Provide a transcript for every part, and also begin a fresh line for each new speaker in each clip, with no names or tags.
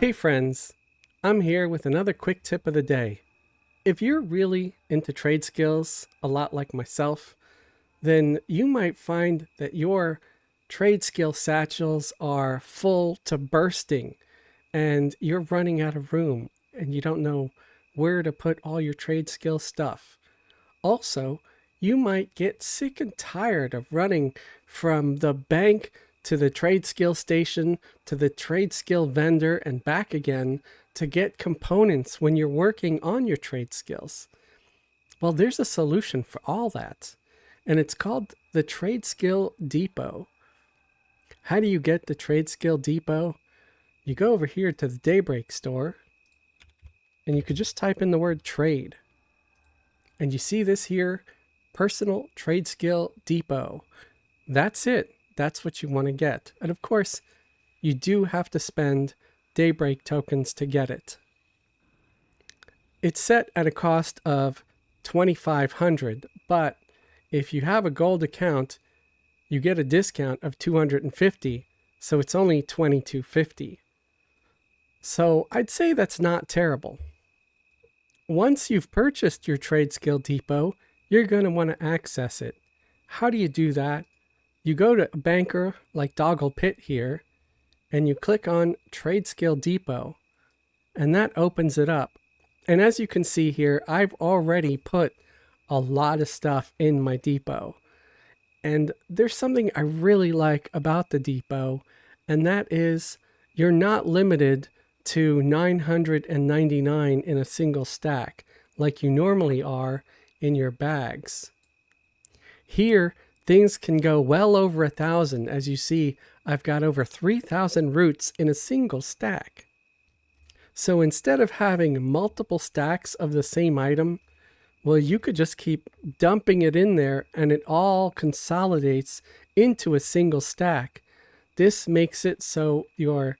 Hey friends, I'm here with another quick tip of the day. If you're really into trade skills, a lot like myself, then you might find that your trade skill satchels are full to bursting and you're running out of room and you don't know where to put all your trade skill stuff. Also, you might get sick and tired of running from the bank to the trade skill station to the trade skill vendor and back again to get components when you're working on your trade skills. Well, there's a solution for all that, and it's called the Tradeskill Depot. How do you get the Tradeskill Depot? You go over here to the Daybreak store, and you could just type in the word trade. And you see this here, Personal Tradeskill Depot. That's it. That's what you want to get. And of course, you do have to spend Daybreak tokens to get it. It's set at a cost of 2,500, but if you have a gold account, you get a discount of 250, so it's only 2,250. So I'd say that's not terrible. Once you've purchased your Tradeskill Depot, you're going to want to access it. How do you do that? You go to a banker like Doggle Pit here, and you click on Tradeskill Depot, and that opens it up. And as you can see here, I've already put a lot of stuff in my depot. And there's something I really like about the depot, and that is you're not limited to 999 in a single stack like you normally are in your bags. Here, things can go well over 1,000. As you see, I've got over 3,000 roots in a single stack. So instead of having multiple stacks of the same item, well, you could just keep dumping it in there and it all consolidates into a single stack. This makes it so your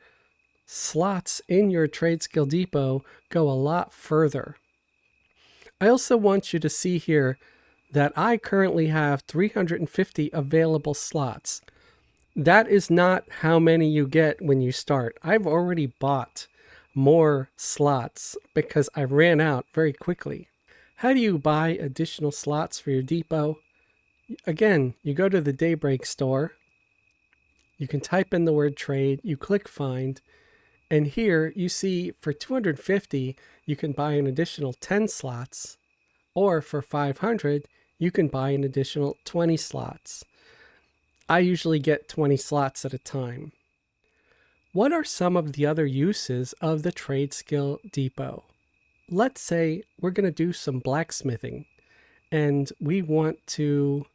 slots in your Tradeskill Depot go a lot further. I also want you to see here that I currently have 350 available slots. That is not how many you get when you start. I've already bought more slots because I ran out very quickly. How do you buy additional slots for your depot? Again, you go to the Daybreak store, you can type in the word trade, you click find, and here you see for 250 you can buy an additional 10 slots, or for 500 you can buy an additional 20 slots. I usually get 20 slots at a time. What are some of the other uses of the Tradeskill Depot? Let's say we're going to do some blacksmithing and we want to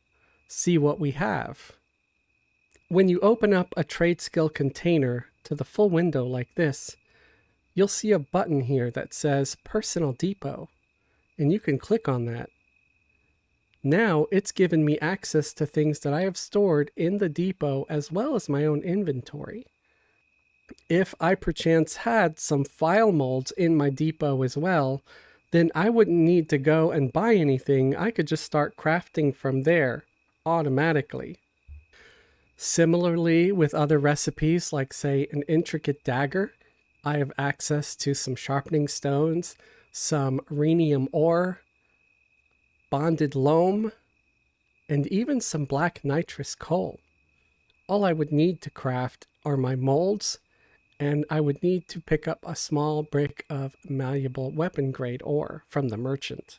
see what we have. When you open up a Tradeskill container to the full window like this, you'll see a button here that says Personal Depot, and you can click on that. Now it's given me access to things that I have stored in the depot as well as my own inventory. If I perchance had some file molds in my depot as well, then I wouldn't need to go and buy anything. I could just start crafting from there automatically. Similarly, with other recipes like say an intricate dagger, I have access to some sharpening stones, some rhenium ore, bonded loam, and even some black nitrous coal. All I would need to craft are my molds, and I would need to pick up a small brick of malleable weapon grade ore from the merchant.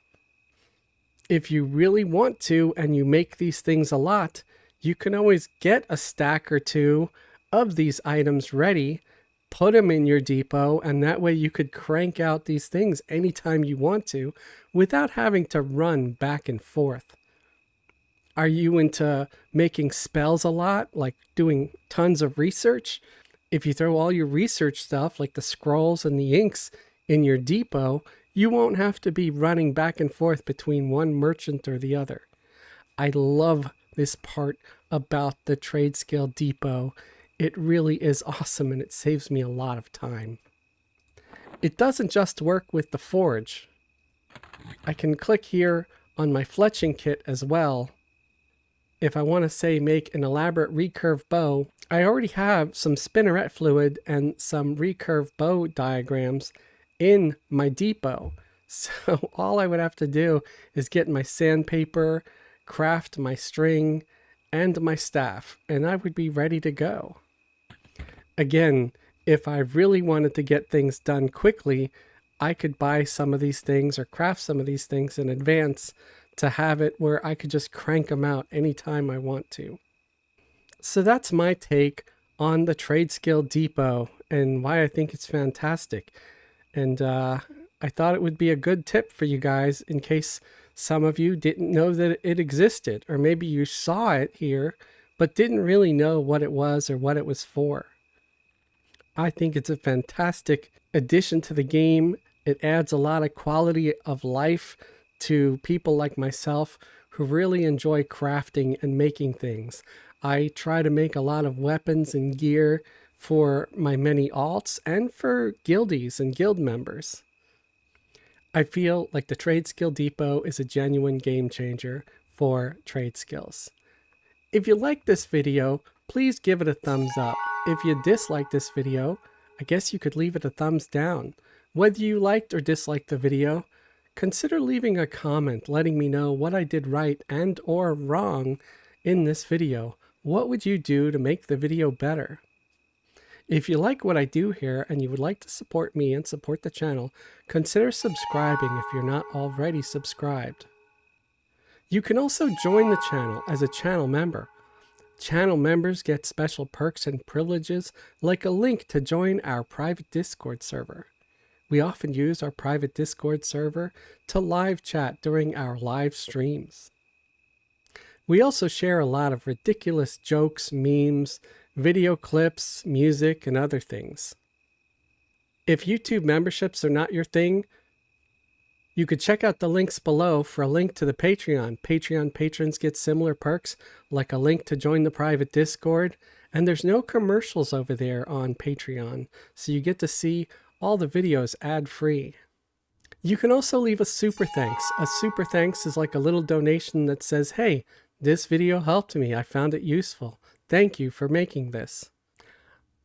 If you really want to and you make these things a lot, you can always get a stack or two of these items ready, put them in your depot, and that way you could crank out these things anytime you want to without having to run back and forth. Are you into making spells a lot, like doing tons of research? If you throw all your research stuff, like the scrolls and the inks, in your depot, you won't have to be running back and forth between one merchant or the other. I love this part about the Tradeskill Depot. It really is awesome and it saves me a lot of time. It doesn't just work with the forge. I can click here on my fletching kit as well. If I want to say make an elaborate recurve bow, I already have some spinneret fluid and some recurve bow diagrams in my depot. So all I would have to do is get my sandpaper, craft my string, and my staff, and I would be ready to go. Again, if I really wanted to get things done quickly, I could buy some of these things or craft some of these things in advance to have it where I could just crank them out anytime I want to. So that's my take on the Tradeskill Depot and why I think it's fantastic. And I thought it would be a good tip for you guys in case some of you didn't know that it existed, or maybe you saw it here but didn't really know what it was or what it was for. I think it's a fantastic addition to the game. It adds a lot of quality of life to people like myself who really enjoy crafting and making things. I try to make a lot of weapons and gear for my many alts and for guildies and guild members. I feel like the Tradeskill Depot is a genuine game changer for trade skills. If you like this video, please give it a thumbs up. If you dislike this video, I guess you could leave it a thumbs down. Whether you liked or disliked the video, consider leaving a comment letting me know what I did right and or wrong in this video. What would you do to make the video better? If you like what I do here and you would like to support me and support the channel, consider subscribing if you're not already subscribed. You can also join the channel as a channel member. Channel members get special perks and privileges like a link to join our private Discord server. We often use our private Discord server to live chat during our live streams. We also share a lot of ridiculous jokes, memes, video clips, music, and other things. If YouTube memberships are not your thing, you could check out the links below for a link to the Patreon. Patreon patrons get similar perks, like a link to join the private Discord, and there's no commercials over there on Patreon, so you get to see all the videos ad-free. You can also leave a super thanks. A super thanks is like a little donation that says, hey, this video helped me. I found it useful. Thank you for making this.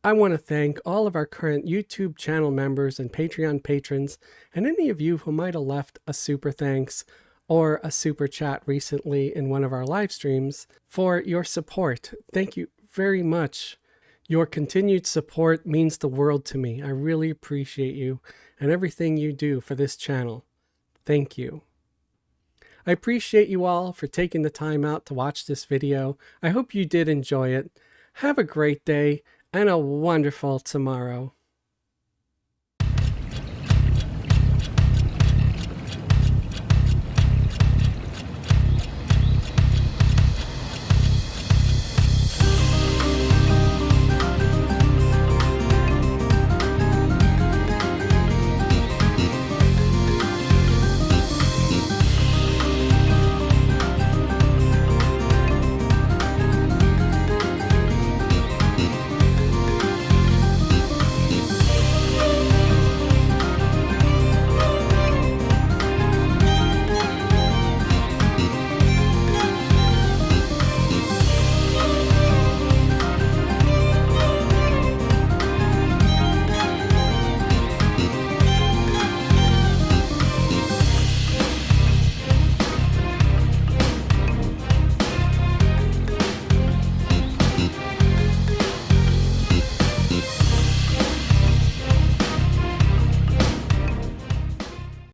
I want to thank all of our current YouTube channel members and Patreon patrons, and any of you who might have left a super thanks or a super chat recently in one of our live streams for your support. Thank you very much. Your continued support means the world to me. I really appreciate you and everything you do for this channel. Thank you. I appreciate you all for taking the time out to watch this video. I hope you did enjoy it. Have a great day and a wonderful tomorrow.